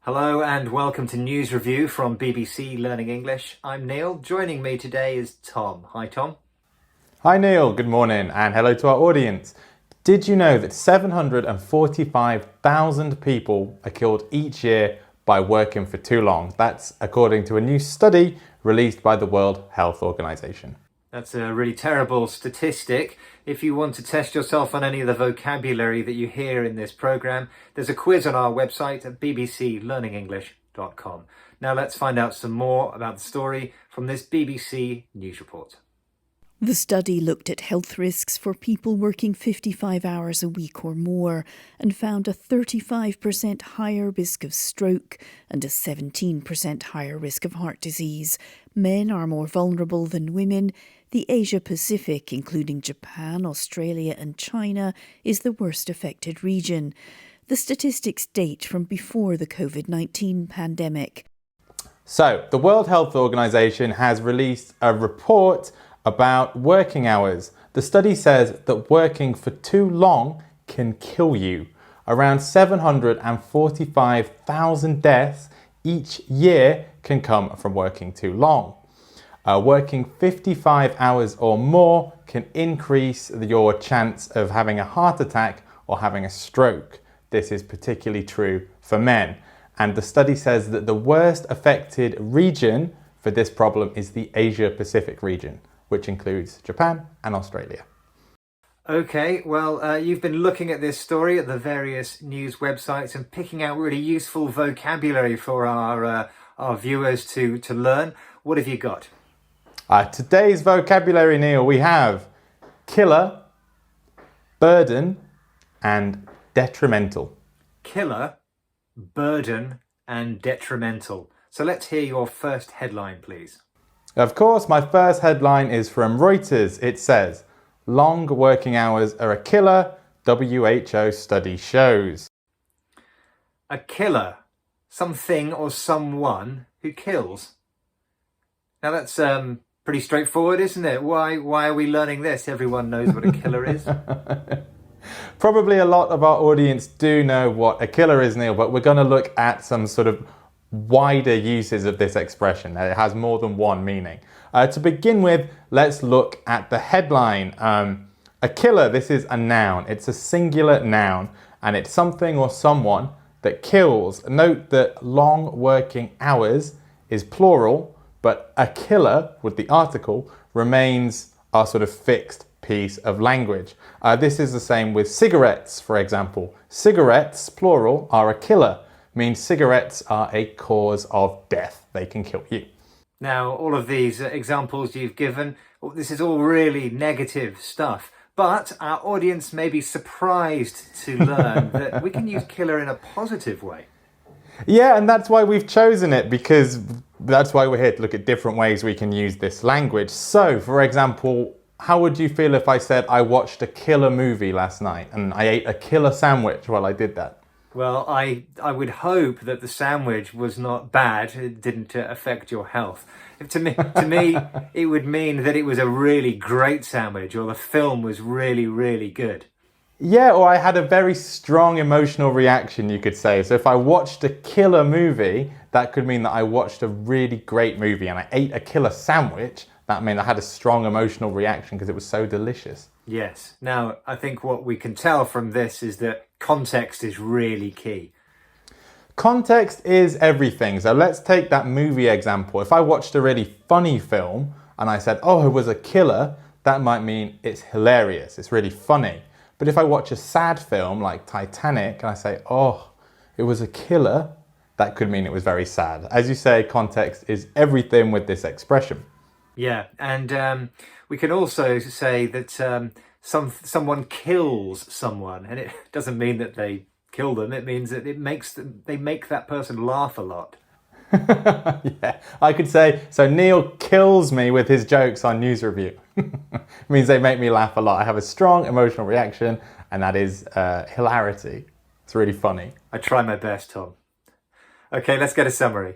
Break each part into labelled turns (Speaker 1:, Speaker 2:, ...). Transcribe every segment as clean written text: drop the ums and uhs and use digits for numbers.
Speaker 1: Hello and welcome to News Review from BBC Learning English. I'm Neil. Joining me today is Tom. Hi, Tom.
Speaker 2: Hi Neil, good morning and hello to our audience. Did you know that 745,000 people are killed each year by working for too long? That's according to a new study released by the World Health Organization.
Speaker 1: That's a really terrible statistic. If you want to test yourself on any of the vocabulary that you hear in this programme, there's a quiz on our website at bbclearningenglish.com. Now let's find out some more about the story from this BBC News report.
Speaker 3: The study looked at health risks for people working 55 hours a week or more and found a 35% higher risk of stroke and a 17% higher risk of heart disease. Men are more vulnerable than women. The Asia-Pacific, including Japan, Australia and China, is the worst affected region. The statistics date from before the COVID-19 pandemic.
Speaker 2: So, the World Health Organization has released a report about working hours. The study says that working for too long can kill you. Around 745,000 deaths each year can come from working too long. Working 55 hours or more can increase your chance of having a heart attack or having a stroke. This is particularly true for men. And the study says that the worst affected region for this problem is the Asia-Pacific region, which includes Japan and Australia.
Speaker 1: Okay, well, you've been looking at this story at the various news websites and picking out really useful vocabulary for our viewers to learn. What have you got?
Speaker 2: Today's vocabulary, Neil, we have killer, burden, and detrimental.
Speaker 1: Killer, burden, and detrimental. So let's hear your first headline, please.
Speaker 2: Of course, my first headline is from Reuters. It says, long working hours are a killer, WHO study shows.
Speaker 1: A killer, something or someone who kills. Now that's pretty straightforward, isn't it? Why are we learning this? Everyone knows what a killer is.
Speaker 2: Probably a lot of our audience do know what a killer is, Neil, but we're going to look at some sort of wider uses of this expression. It has more than one meaning. To begin with, let's look at the headline. A killer, this is a noun. It's a singular noun, and it's something or someone that kills. Note that long working hours is plural, but a killer, with the article, remains our sort of fixed piece of language. This is the same with cigarettes, for example. Cigarettes, plural, are a killer. Means cigarettes are a cause of death. They can kill you.
Speaker 1: Now, all of these examples you've given, this is all really negative stuff. But our audience may be surprised to learn that we can use killer in a positive way.
Speaker 2: Yeah, and that's why we've chosen it, because that's why we're here to look at different ways we can use this language. So, for example, how would you feel if I said I watched a killer movie last night and I ate a killer sandwich while I did that?
Speaker 1: Well, I would hope that the sandwich was not bad. It didn't affect your health. To me, it would mean that it was a really great sandwich, or the film was really, really good.
Speaker 2: Yeah, or I had a very strong emotional reaction, you could say. So if I watched a killer movie, that could mean that I watched a really great movie, and I ate a killer sandwich. That meant I had a strong emotional reaction because it was so delicious.
Speaker 1: Yes. Now, I think what we can tell from this is that context is really key.
Speaker 2: Context is everything. So let's take that movie example. If I watched a really funny film and I said, oh, it was a killer, that might mean it's hilarious, it's really funny. But if I watch a sad film like Titanic and I say, oh, it was a killer, that could mean it was very sad. As you say, context is everything with this expression.
Speaker 1: Yeah, and we can also say that someone kills someone, and it doesn't mean that they kill them. It means that they make that person laugh a lot.
Speaker 2: Yeah, I could say, so Neil kills me with his jokes on News Review. It means they make me laugh a lot. I have a strong emotional reaction, and that is hilarity. It's really funny.
Speaker 1: I try my best, Tom. Okay, let's get a summary.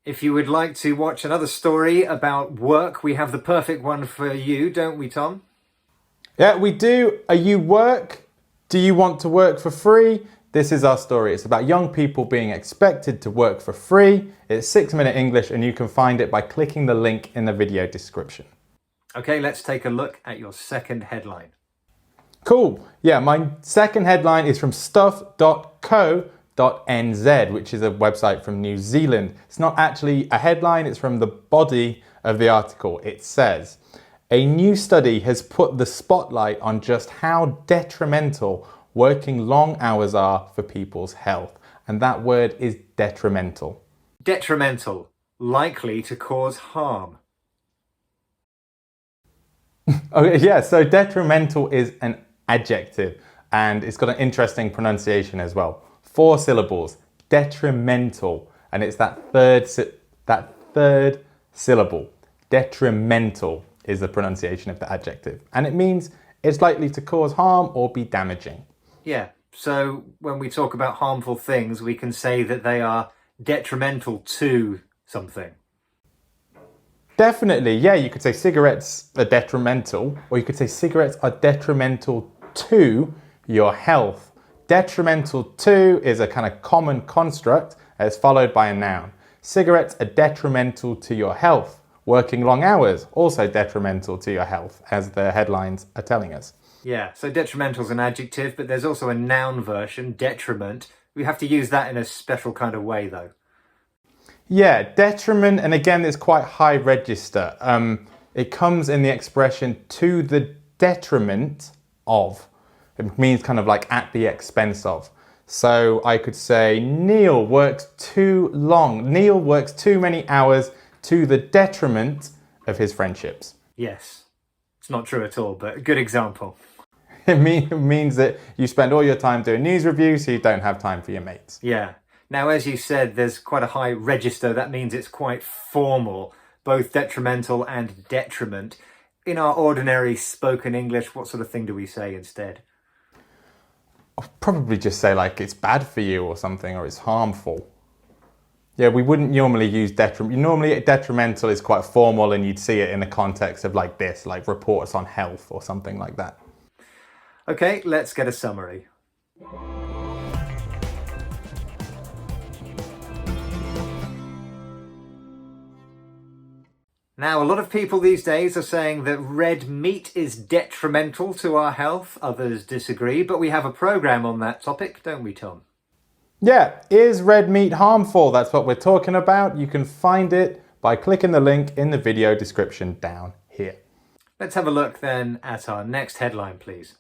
Speaker 1: If you would like to watch another story about work, we have the perfect one for you, don't we, Tom?
Speaker 2: Yeah, we do. Are you work? Do you want to work for free? This is our story. It's about young people being expected to work for free. It's 6-minute English, and you can find it by clicking the link in the video description.
Speaker 1: Okay, let's take a look at your second headline.
Speaker 2: Cool. Yeah, my second headline is from stuff.co.nz, which is a website from New Zealand. It's not actually a headline, it's from the body of the article. It says, a new study has put the spotlight on just how detrimental working long hours are for people's health. And that word is detrimental.
Speaker 1: Detrimental, likely to cause harm.
Speaker 2: Okay, yeah, so detrimental is an adjective and it's got an interesting pronunciation as well. 4 syllables, detrimental, and it's that third syllable. Detrimental is the pronunciation of the adjective, and it means it's likely to cause harm or be damaging.
Speaker 1: Yeah, so when we talk about harmful things, we can say that they are detrimental to something.
Speaker 2: Definitely, yeah, you could say cigarettes are detrimental, or you could say cigarettes are detrimental to your health. Detrimental to is a kind of common construct, and it's followed by a noun. Cigarettes are detrimental to your health. Working long hours, also detrimental to your health, as the headlines are telling us.
Speaker 1: Yeah, so detrimental is an adjective, but there's also a noun version, detriment. We have to use that in a special kind of way, though.
Speaker 2: Yeah, detriment, and again, it's quite high register. It comes in the expression to the detriment of. It means kind of like at the expense of. So I could say Neil works too long. Neil works too many hours to the detriment of his friendships.
Speaker 1: Yes, it's not true at all, but a good example.
Speaker 2: It means that you spend all your time doing news reviews, so you don't have time for your mates.
Speaker 1: Yeah. Now, as you said, there's quite a high register. That means it's quite formal, both detrimental and detriment. In our ordinary spoken English, what sort of thing do we say instead?
Speaker 2: I'll probably just say like it's bad for you or something, or it's harmful. Yeah, we wouldn't normally use detriment. Normally detrimental is quite formal and you'd see it in the context of like this, like reports on health or something like that.
Speaker 1: Okay, let's get a summary. Now, a lot of people these days are saying that red meat is detrimental to our health. Others disagree, but we have a programme on that topic, don't we, Tom?
Speaker 2: Yeah, is red meat harmful? That's what we're talking about. You can find it by clicking the link in the video description down here.
Speaker 1: Let's have a look then at our next headline, please.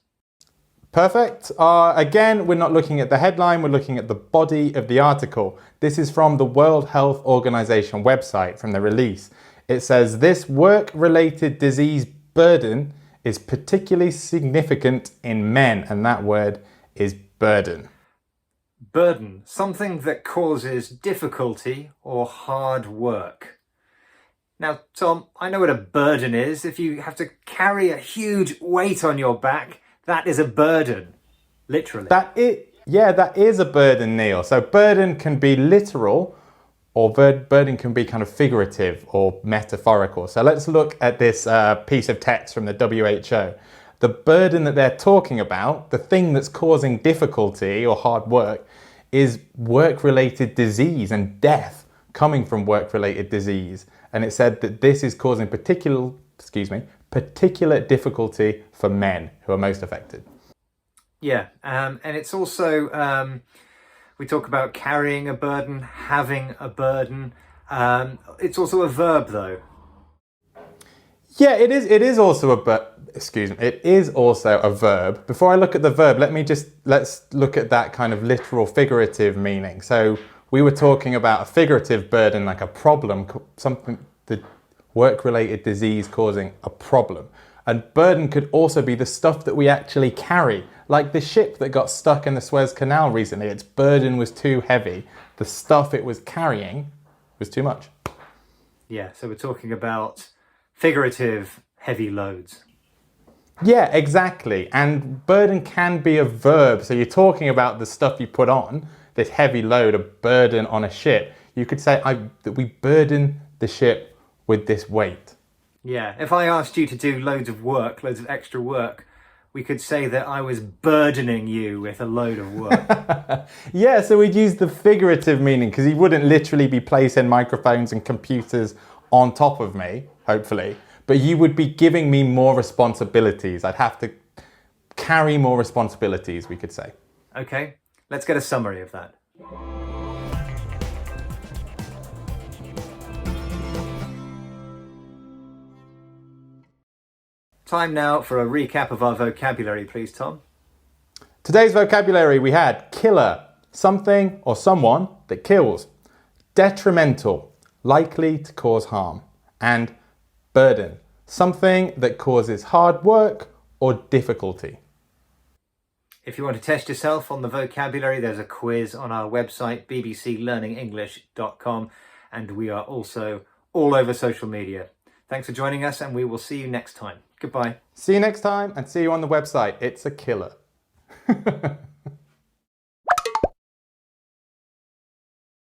Speaker 2: Perfect. Again, we're not looking at the headline, we're looking at the body of the article. This is from the World Health Organization website, from the release. It says this work-related disease burden is particularly significant in men, and that word is burden.
Speaker 1: Burden, something that causes difficulty or hard work. Now, Tom, I know what a burden is. If you have to carry a huge weight on your back, that is a burden, literally.
Speaker 2: That is a burden, Neil. So burden can be literal, or burden can be kind of figurative or metaphorical. So let's look at this piece of text from the WHO. The burden that they're talking about, the thing that's causing difficulty or hard work, is work-related disease and death coming from work-related disease. And it said that this is causing particular difficulty for men who are most affected.
Speaker 1: Yeah, and it's also, we talk about carrying a burden, having a burden. It's also a verb, though.
Speaker 2: Yeah, it is also it is also a verb. Before I look at the verb, let's look at that kind of literal figurative meaning. So we were talking about a figurative burden, like a problem, something, the work-related disease causing a problem. And burden could also be the stuff that we actually carry, like the ship that got stuck in the Suez Canal recently. Its burden was too heavy. The stuff it was carrying was too much.
Speaker 1: Yeah, so we're talking about figurative heavy loads.
Speaker 2: Yeah, exactly. And burden can be a verb. So you're talking about the stuff you put on, this heavy load, a burden on a ship. You could say that we burden the ship with this weight.
Speaker 1: Yeah, if I asked you to do loads of work, loads of extra work, we could say that I was burdening you with a load of work.
Speaker 2: Yeah, so we'd use the figurative meaning because he wouldn't literally be placing microphones and computers on top of me, hopefully, but you would be giving me more responsibilities. I'd have to carry more responsibilities, we could say.
Speaker 1: Okay, let's get a summary of that. Time now for a recap of our vocabulary, please, Tom.
Speaker 2: Today's vocabulary we had killer, something or someone that kills, detrimental, likely to cause harm, and burden, something that causes hard work or difficulty.
Speaker 1: If you want to test yourself on the vocabulary, there's a quiz on our website, bbclearningenglish.com, and we are also all over social media. Thanks for joining us, and we will see you next time. Goodbye.
Speaker 2: See you next time and see you on the website. It's a killer.